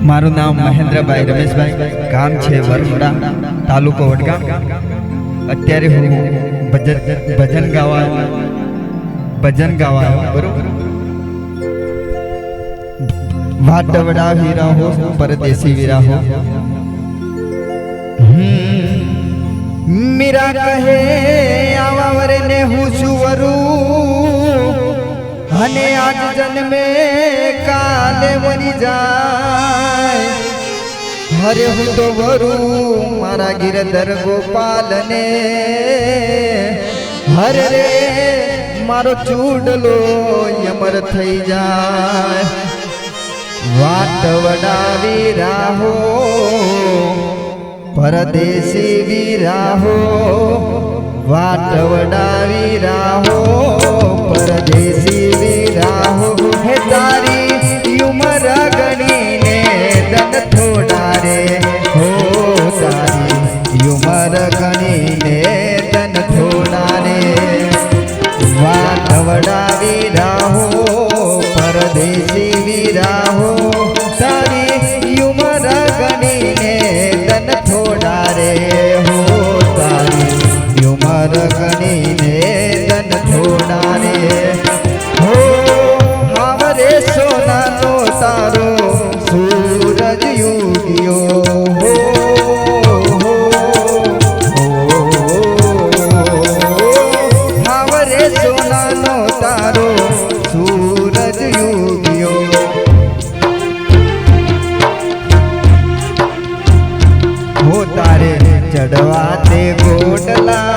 મારું નામ મહેન્દ્રભાઈ રમેશભાઈ, ગામ છે વરમોડા, તાલુકો વડગામ। અત્યારે હું ભજન ગાવા બરોબર। વાટવડા વીરા હો પરદેશી વીરા હો, મીરા કહે આવા વરે ને હું છું વરુ, અને આજ જન્મે કાલે મરી જાય। હરે હું તો વરુ મારા ગિરધર ગોપાલ ને, હરે રે મારો ચૂડલો યમર થઈ જાય। વાટવડા વીરા હો પરદેશી વીરા હો, વાટવડા વીરા હો પરદેશી વીરા હો, હે તારી ઉમર ગણીને દન થોડા રે હો, તારી ઉમર ગણીને દન થોડા રે। વાટવડા વીરા હો પરદેશી વીરા હો, તારી ઉમર ગણીને દન થોડા રે હો, તારી ઉમર ગણીને દન થોડા રે હો। હાવરે સોનાનો તારો સૂરજ યુગ્યો હો, હાવરે સોનાનો તારો સૂરજ યુગ્યો હો, તારે ચડવા તે ગોડલા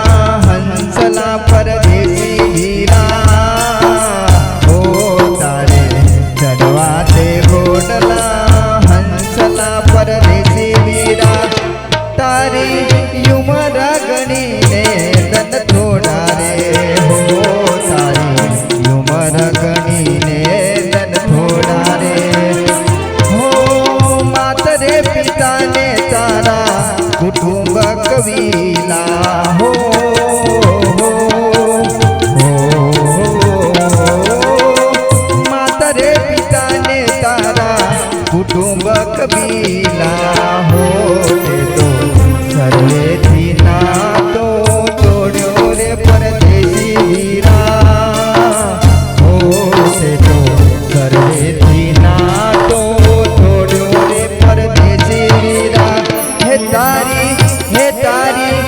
હંસલા પરદેશી વીરા હો, તારે ચડવા તે ગોડલા હંસલા પરદેશી વીરા, તારી ઉમર ગણીને દન થોડા રે હો, તારી ઉમર ગણીને દન થોડા રે હો। માતરે પિતાને તારા કુટુંબ કવિલા હો, માતરે પિતાને તારા કુટુંબ કબીલા હો, તે તો સર્વેથી નાતો તોડ્યો રે પરદેશી વીરા હો, તે તો સર્વેથી નાતો તોડ્યો રે પરદેશી વીરા। હે તારી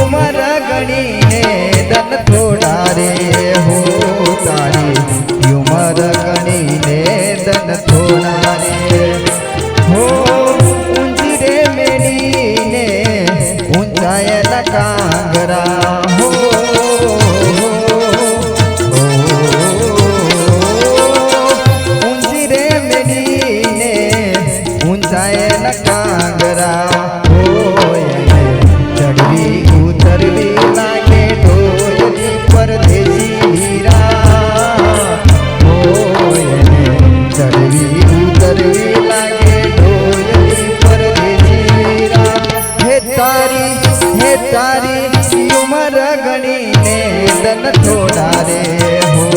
ઉમર ગણીને દન થોડા રે હો, તારી ઉમર ગણીને દન થોડા રે હો। ઊંચી રે મેળીને ઊંચાયેલા કાંગરા હો, ઊંચી રે મેળીને ઊંચાયેલા કાંગરા હો, ચડવી ઉતરવી લાગે ઢોલની પરદેશી વીરા હો, ચડવી ઉતરવી લાગે ઢોલની પરદેશી વીરા। હે તારી ઉમર ગણીને દન થોડા રે હો,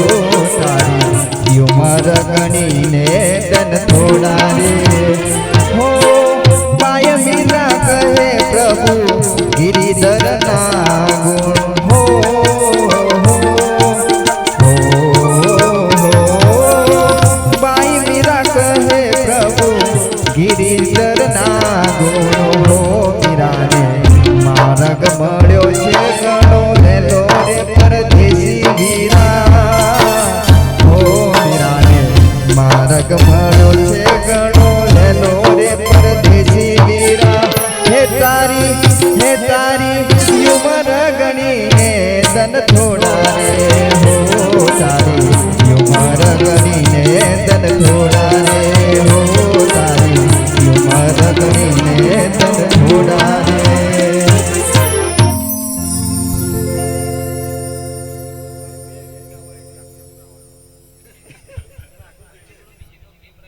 તારી ઉમર ગણીને દન થોડા રે હો। પાય મીરા કહે પ્રભુ ગિરિધર ના ગુણ હો, બાઈ મીરા કહે પ્રભુ ગિરિધર ના ગુણ હો। મીરાને માર્ગ મળ્યો છે ઘણો લેલો રે પરદેશી વીરા હો, મીરાને માર્ગ મળ્યો છે ઘણો લેલો રે પરદેશી વીરા। હે તારી ઉમર ગણીને દન થોડા રે